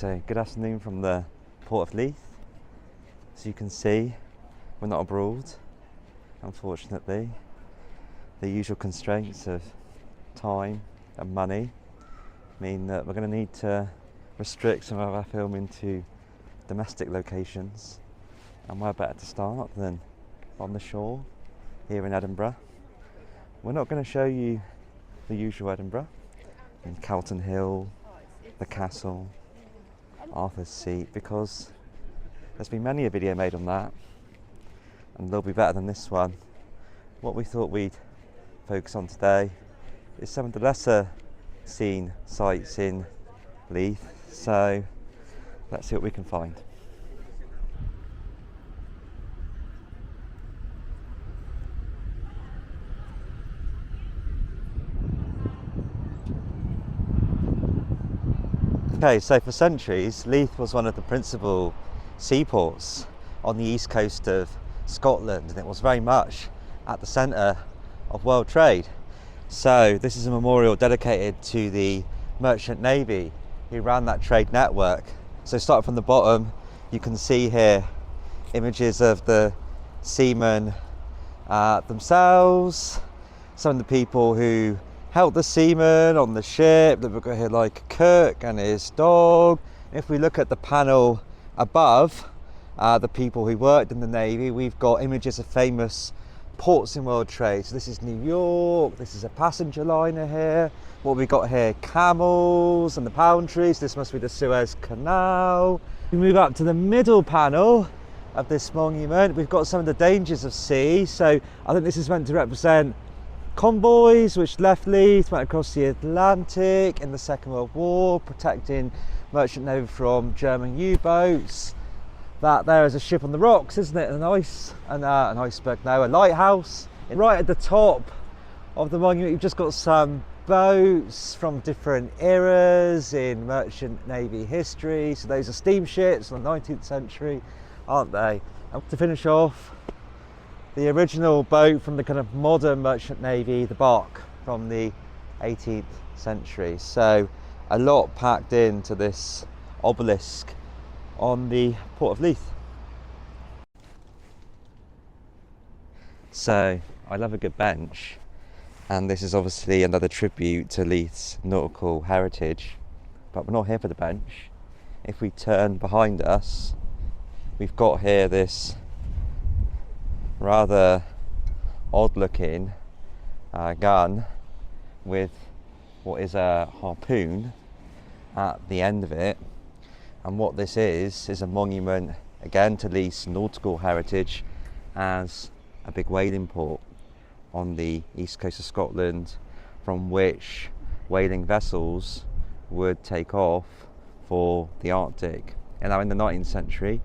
So good afternoon from the port of Leith. As you can see, we're not abroad, unfortunately. The usual constraints of time and money mean that we're going to need to restrict some of our filming to domestic locations, and where better to start than on the shore here in Edinburgh. We're not going to show you the usual Edinburgh, in Calton Hill, the castle, Arthur's Seat, because there's been many a video made on that and they'll be better than this one. What we thought we'd focus on today is some of the lesser seen sites in Leith, so let's see what we can find. Okay, so for centuries, Leith was one of the principal seaports on the east coast of Scotland, and it was very much at the centre of world trade. So this is a memorial dedicated to the merchant navy who ran that trade network. So starting from the bottom, you can see here images of the seamen themselves, some of the people who helped the seamen on the ship. We've got here like Kirk and his dog. If we look at the panel above, the people who worked in the Navy, we've got images of famous ports in world trade. So this is New York, this is a passenger liner here. What we got here, camels and the palm trees. This must be the Suez Canal. We move up to the middle panel of this monument. We've got some of the dangers of sea. So I think this is meant to represent convoys which left Leith, went across the Atlantic in the Second World War, protecting merchant navy from German U-boats. That there is a ship on the rocks, isn't it? An iceberg, no, a lighthouse. And right at the top of the monument, you've just got some boats from different eras in merchant navy history. So those are steamships from the 19th century, aren't they? And to finish off, the original boat from the kind of modern merchant navy, the bark from the 18th century. So a lot packed into this obelisk on the port of Leith. So I love a good bench, and this is obviously another tribute to Leith's nautical heritage, but we're not here for the bench. If we turn behind us, we've got here this rather odd looking gun with what is a harpoon at the end of it. And what this is a monument again to Leith's nautical heritage as a big whaling port on the east coast of Scotland, from which whaling vessels would take off for the Arctic. And now in the 19th century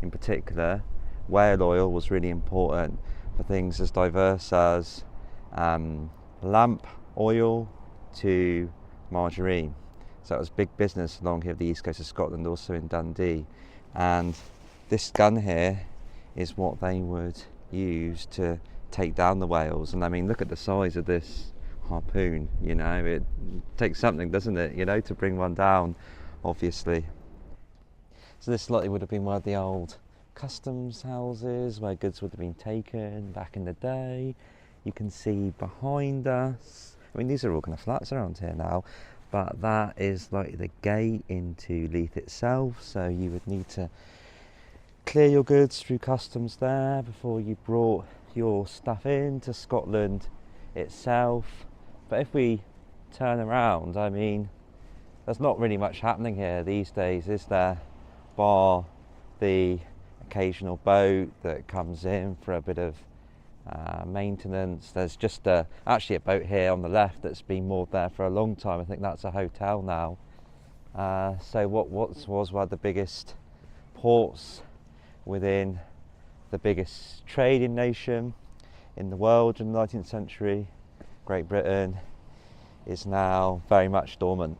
in particular, whale oil was really important for things as diverse as lamp oil to margarine. So it was big business along here the east coast of Scotland, also in Dundee. And this gun here is what they would use to take down the whales. And I mean, look at the size of this harpoon, you know, it takes something, doesn't it, you know, to bring one down, obviously. So this likely would have been one of the old customs houses where goods would have been taken back in the day. You can see behind us, I mean, these are all kind of flats around here now, but that is like the gate into Leith itself. So you would need to clear your goods through customs there before you brought your stuff into Scotland itself. But if we turn around, I mean, there's not really much happening here these days, is there? Bar the occasional boat that comes in for a bit of maintenance. There's just actually a boat here on the left that's been moored there for a long time. I think that's a hotel now. So what was one of the biggest ports within the biggest trading nation in the world in the 19th century, Great Britain, is now very much dormant.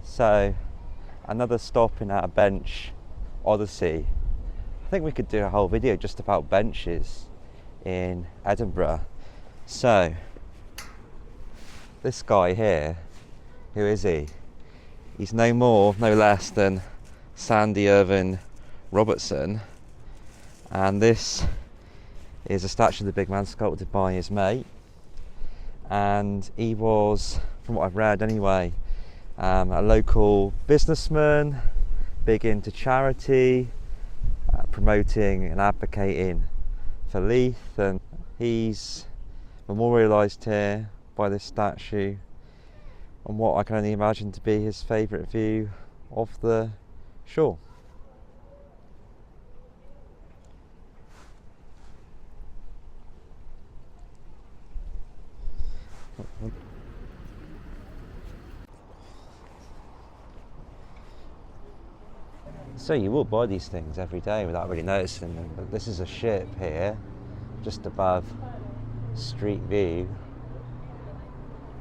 So another stop in our bench odyssey. I think we could do a whole video just about benches in Edinburgh. So this guy here, who is he? He's no more, no less than Sandy Irvine Robertson, and this is a statue of the big man sculpted by his mate. And he was, from what I've read anyway, a local businessman, big into charity, promoting and advocating for Leith, and he's memorialised here by this statue on what I can only imagine to be his favourite view of the shore. So you walk by these things every day without really noticing them, but this is a ship here, just above street view,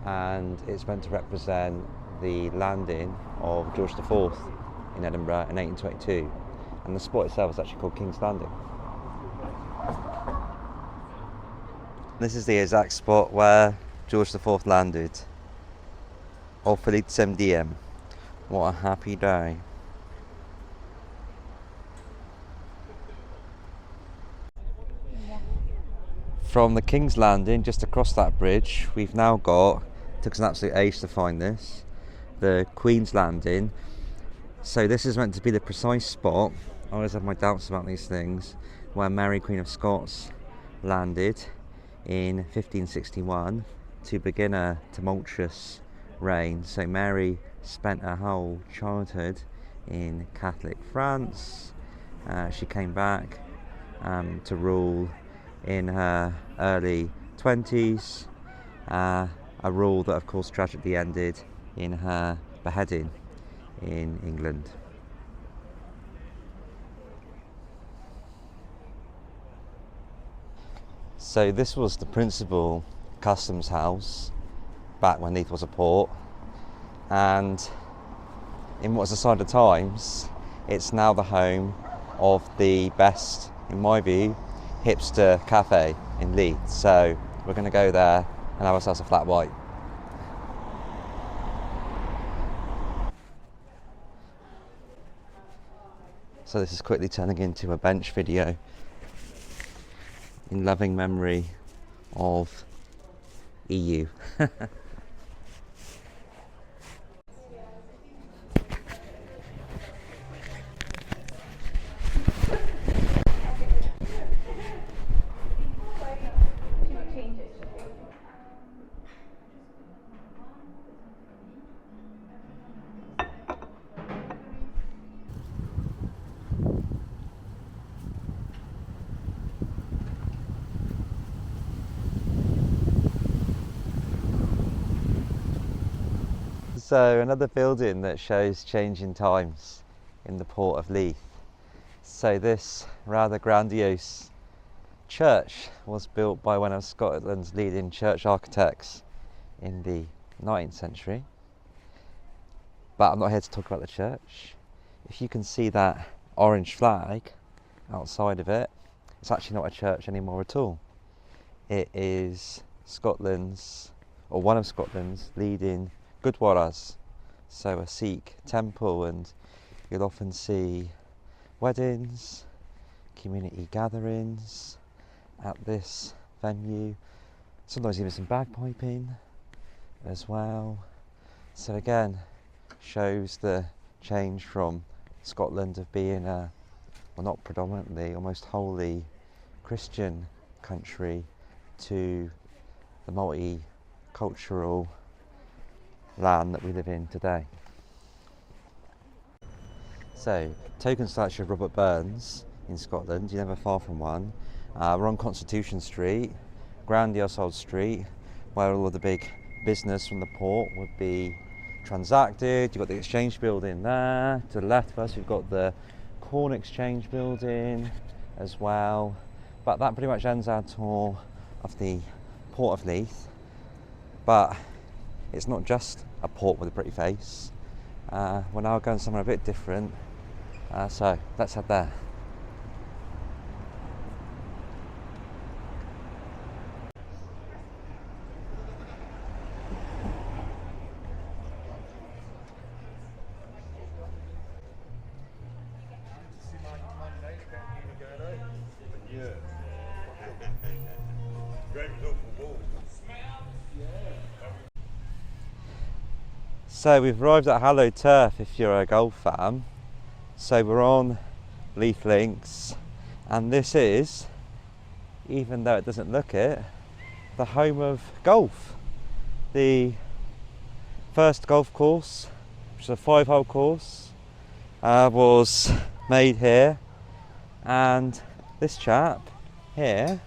and it's meant to represent the landing of George IV in Edinburgh in 1822, and the spot itself is actually called King's Landing. This is the exact spot where George IV landed. Offered diem. What a happy day. From the King's Landing, just across that bridge, we've now got, took us an absolute age to find this, the Queen's Landing. So this is meant to be the precise spot, I always have my doubts about these things, where Mary Queen of Scots landed in 1561 to begin a tumultuous reign. So Mary spent her whole childhood in Catholic France. She came back to rule in her early 20s, a rule that of course tragically ended in her beheading in England. So this was the principal customs house back when Leith was a port, and in what's a sign of the times, it's now the home of the best, in my view, hipster cafe in Leith. So we're going to go there and have ourselves a flat white. So this is quickly turning into a bench video in loving memory of EU. So another building that shows changing times in the port of Leith. So this rather grandiose church was built by one of Scotland's leading church architects in the 19th century. But I'm not here to talk about the church. If you can see that orange flag outside of it, it's actually not a church anymore at all. It is Scotland's, or one of Scotland's leading Gurdwaras, so a Sikh temple, and you'll often see weddings, community gatherings at this venue, sometimes even some bagpiping as well. So again, shows the change from Scotland of being a, well, not predominantly, almost wholly Christian country to the multicultural land that we live in today. So, token statue of Robert Burns in Scotland, you're never far from one. We're on Constitution Street, grandiose old street, where all of the big business from the port would be transacted. You've got the Exchange building there. To the left of us, you've got the Corn Exchange building as well. But that pretty much ends our tour of the Port of Leith. But it's not just a port with a pretty face. We're now going somewhere a bit different. So let's head there. So we've arrived at hallowed turf if you're a golf fan. So we're on Leith links, and this is, even though it doesn't look it, the home of golf. The first golf course, which is a 5-hole course, was made here, and this chap here,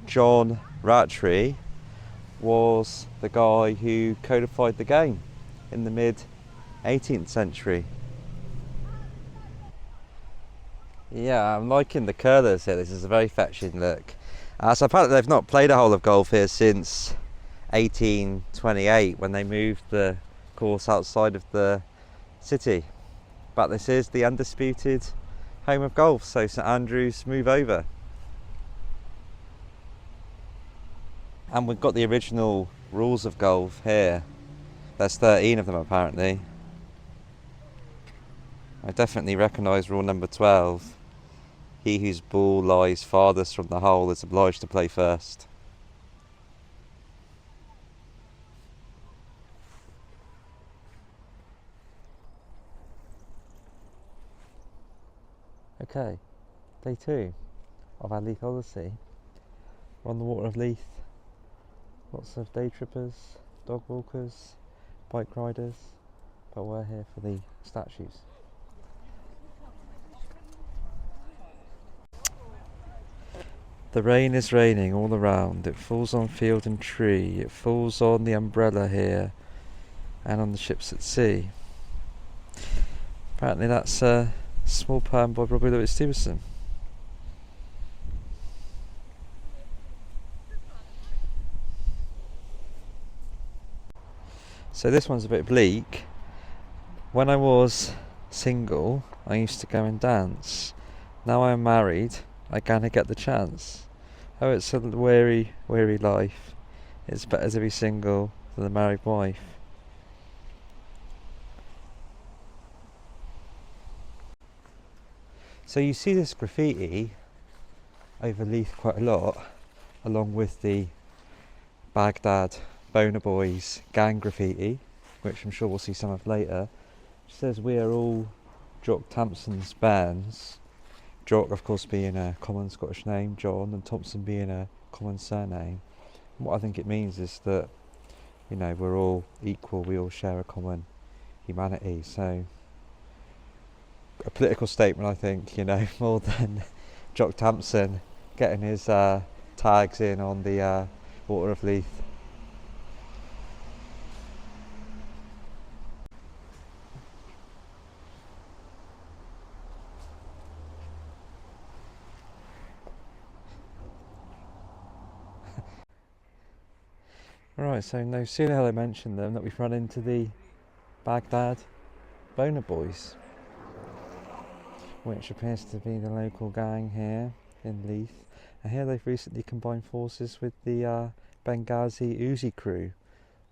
John Rattray, was the guy who codified the game in the mid 18th century. Yeah, I'm liking the curlers here. This is a very fetching look. So apparently they've not played a hole of golf here since 1828 when they moved the course outside of the city. But this is the undisputed home of golf, so St Andrews move over. And we've got the original rules of golf here. There's 13 of them apparently. I definitely recognise rule number 12. He whose ball lies farthest from the hole is obliged to play first. Okay, day 2 of our Leith Odyssey. We're on the water of Leith. Lots of day trippers, dog walkers, bike riders, but we're here for the statues. The rain is raining all around. It falls on field and tree. It falls on the umbrella here and on the ships at sea. Apparently that's a small poem by Robert Louis Stevenson. So this one's a bit bleak. When I was single, I used to go and dance. Now I'm married, I kinda get the chance. Oh, it's a weary, weary life. It's better to be single than a married wife. So you see this graffiti over Leith quite a lot, along with the Baghdad Boner Boys gang graffiti, which I'm sure we'll see some of later. It says we are all Jock Thompson's bands. Jock, of course, being a common Scottish name, John, and Thompson being a common surname. And what I think it means is that, you know, we're all equal, we all share a common humanity. So, a political statement, I think, you know, more than Jock Thompson getting his tags in on the water of Leith. Right, so no sooner had I mentioned them that we've run into the Baghdad Boner Boys, which appears to be the local gang here in Leith. And here they've recently combined forces with the Benghazi Uzi crew.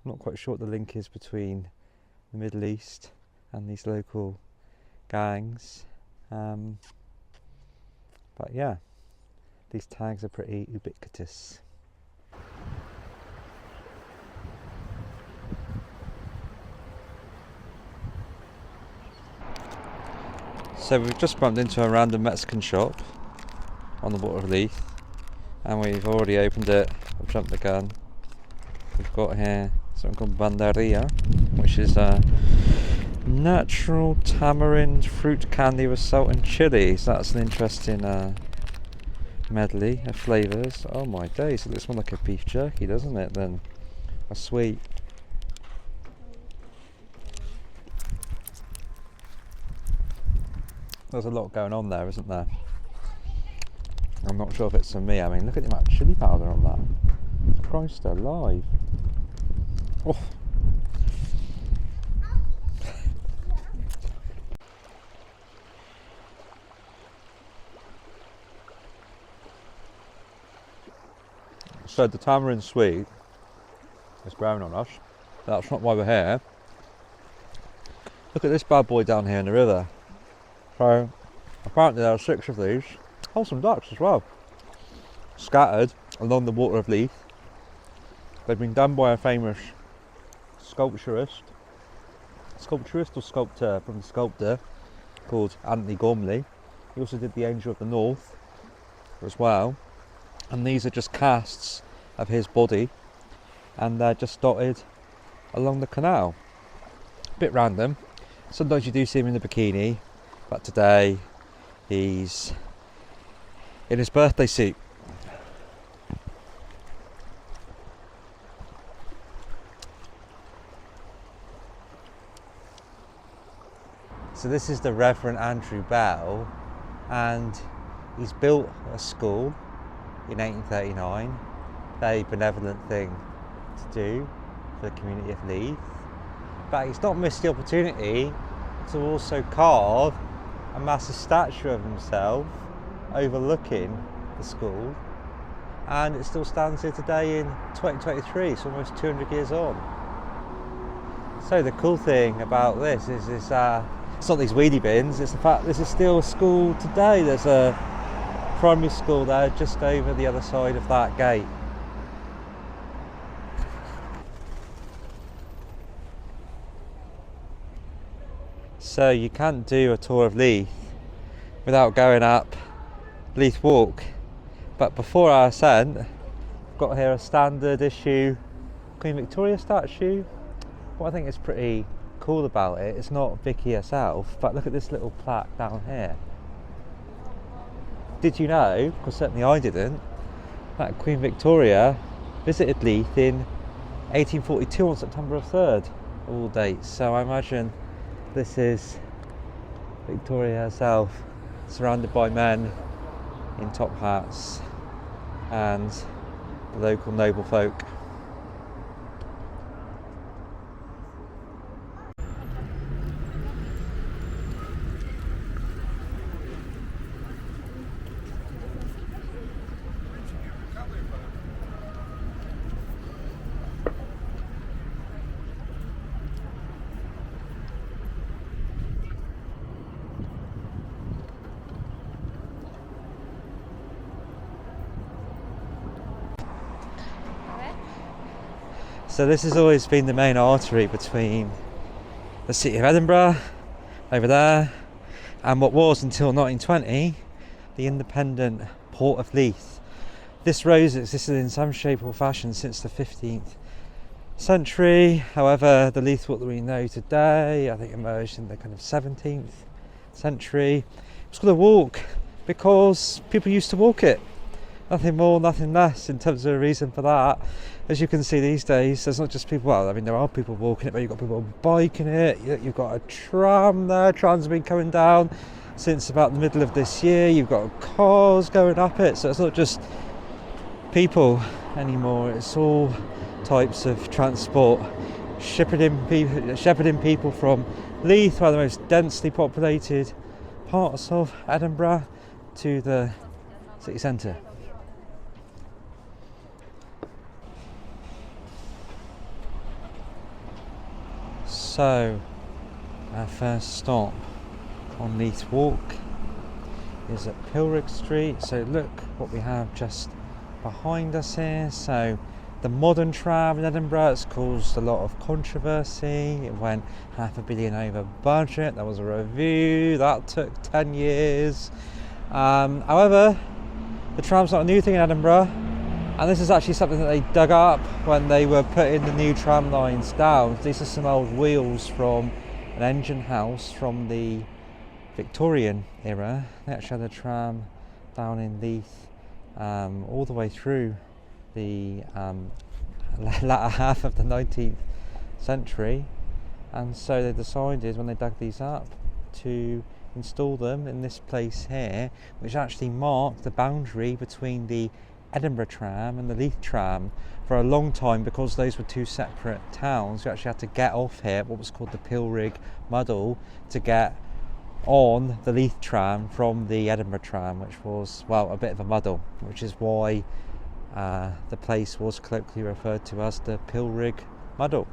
I'm not quite sure what the link is between the Middle East and these local gangs. But yeah, these tags are pretty ubiquitous. So we've just bumped into a random Mexican shop on the water of Leith, and we've already opened it. I've jumped the gun. We've got here something called banderia, which is a natural tamarind fruit candy with salt and chili. So that's an interesting medley of flavours. Oh my days, it looks more like a beef jerky, doesn't it, than a sweet. There's a lot going on there, isn't there? I'm not sure if it's for me. I mean, look at the amount of chili powder on that. Christ alive. Oh. So the tamarind sweet is growing on us. That's not why we're here. Look at this bad boy down here in the river. So apparently there are 6 of these. Wholesome ducks as well. Scattered along the water of Leith. They've been done by a famous sculpturist or sculptor from the sculptor called Anthony Gormley. He also did the Angel of the North as well. And these are just casts of his body, and they're just dotted along the canal. A bit random. Sometimes you do see him in the bikini, but today he's in his birthday suit. So this is the Reverend Andrew Bell, and he's built a school in 1839. Very benevolent thing to do for the community of Leith. But he's not missed the opportunity to also carve a massive statue of himself overlooking the school, and it still stands here today in 2023, so almost 200 years on. So the cool thing about this is it's not these weedy bins, it's the fact this is still a school today. There's a primary school there just over the other side of that gate. So you can't do a tour of Leith without going up Leith Walk. But before our ascent, I've got here a standard issue Queen Victoria statue. What I think is pretty cool about it, it's not Vicky herself, but look at this little plaque down here. Did you know, because certainly I didn't, that Queen Victoria visited Leith in 1842 on September 3rd, all dates. So I imagine this is Victoria herself, surrounded by men in top hats and the local noble folk. So this has always been the main artery between the city of Edinburgh, over there, and what was until 1920, the independent port of Leith. This road has existed in some shape or fashion since the 15th century. However, the Leith Walk that we know today, I think emerged in the kind of 17th century. It's called a walk because people used to walk it. Nothing more, nothing less in terms of a reason for that. As you can see these days, there's not just people, well, I mean, there are people walking it, but you've got people biking it, you've got a tram there, trams have been coming down since about the middle of this year, you've got cars going up it, so it's not just people anymore, it's all types of transport, shepherding people from Leith, one of the most densely populated parts of Edinburgh, to the city centre. So, our first stop on Leith Walk is at Pilrig Street. So look what we have just behind us here. So the modern tram in Edinburgh, it's caused a lot of controversy. It went £500 million over budget. There was a review that took 10 years. However, the tram's not a new thing in Edinburgh. And this is actually something that they dug up when they were putting the new tram lines down. These are some old wheels from an engine house from the Victorian era. They actually had a tram down in Leith all the way through the latter half of the 19th century. And so they decided when they dug these up to install them in this place here, which actually marked the boundary between the Edinburgh tram and the Leith tram. For a long time, because those were two separate towns, you actually had to get off here at what was called the Pilrig Muddle to get on the Leith tram from the Edinburgh tram, which was, well, a bit of a muddle, which is why the place was colloquially referred to as the Pilrig Muddle.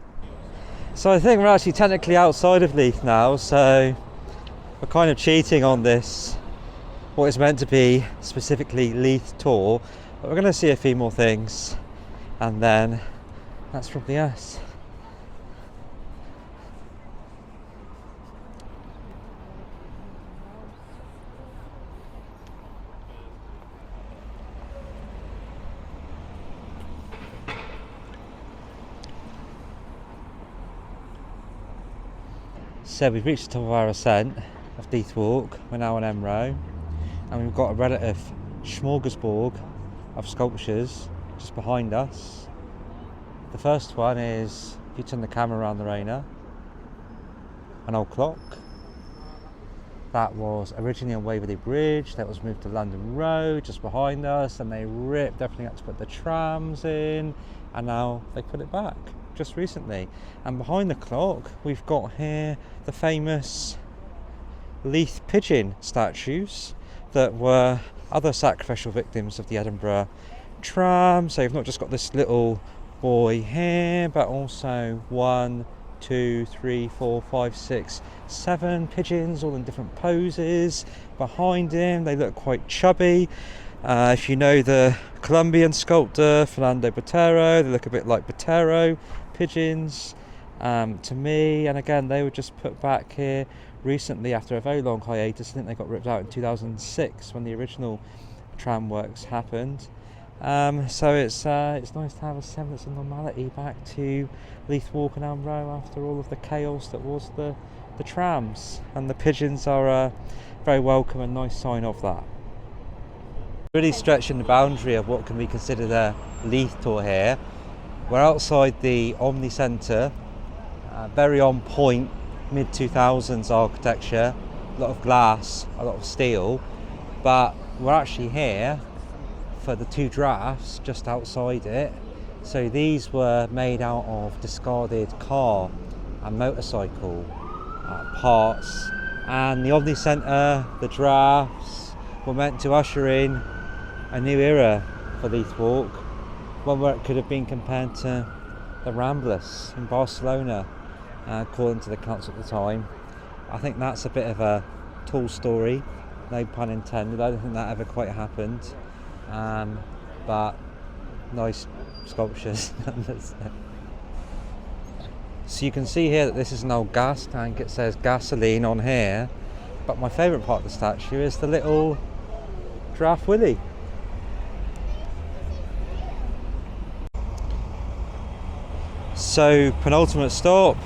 So I think we're actually technically outside of Leith now, so we're kind of cheating on this, what is meant to be specifically Leith tour, but we're going to see a few more things and then that's probably us. So we've reached the top of our ascent of Leith Walk. We're now on M Row, and we've got a relative smorgasbord of sculptures just behind us. The first one is, if you turn the camera around the Rainer, an old clock. That was originally on Waverley Bridge, that was moved to London Road just behind us, and they ripped everything up to put the trams in, and now they put it back just recently. And behind the clock we've got here the famous Leith pigeon statues that were other sacrificial victims of the Edinburgh tram. So you've not just got this little boy here, but also 1, 2, 3, 4, 5, 6, 7 pigeons all in different poses behind him. They look quite chubby. If you know the Colombian sculptor Fernando Botero, they look a bit like Botero pigeons to me. And again, they were just put back here recently after a very long hiatus. I think they got ripped out in 2006 when the original tram works happened. So it's nice to have a semblance of normality back to Leith Walk and Elm Row after all of the chaos that was the trams, and the pigeons are a very welcome and nice sign of that. Really stretching the boundary of what can be considered a Leith tour here. We're outside the Omni Centre, very on point mid-2000s architecture, a lot of glass, a lot of steel, but we're actually here for the 2 drafts just outside it. So these were made out of discarded car and motorcycle parts, and the Omni Centre, the drafts, were meant to usher in a new era for Leith Walk, one where it could have been compared to the Ramblers in Barcelona, according to the council at the time. I think that's a bit of a tall story, no pun intended. I don't think that ever quite happened, but nice sculptures. So you can see here that this is an old gas tank. It says gasoline on here, but my favourite part of the statue is the little giraffe Willy. So penultimate stop,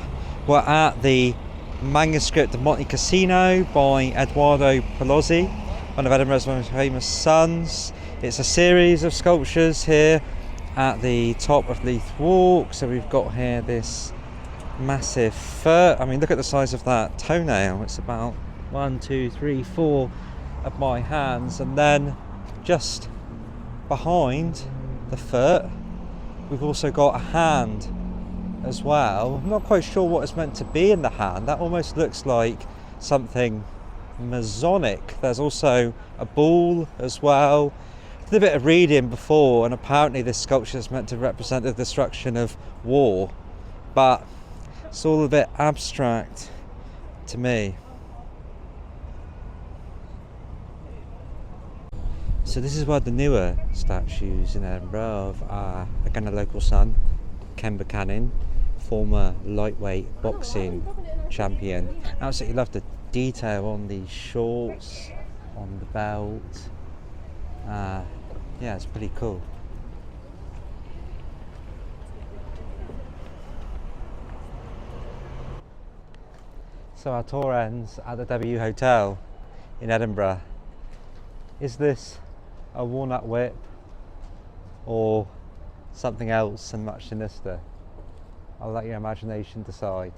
we're at the manuscript of Monte Cassino by Edoardo Palozzi, one of Edinburgh's most famous sons. It's a series of sculptures here at the top of Leith Walk. So we've got here this massive foot. I mean, look at the size of that toenail. It's about 1, 2, 3, 4 of my hands. And then just behind the foot, we've also got a hand as well. I'm not quite sure what it's meant to be in the hand. That almost looks like something Masonic. There's also a ball as well. I did a bit of reading before, and apparently this sculpture is meant to represent the destruction of war, but it's all a bit abstract to me. So this is one of the newer statues in Edinburgh of again a local son, Ken Buchanan, former lightweight boxing champion. Absolutely love the detail on the shorts, on the belt. Yeah, it's pretty cool. So our tour ends at the W Hotel in Edinburgh. Is this a walnut whip or something else and much sinister? I'll let your imagination decide.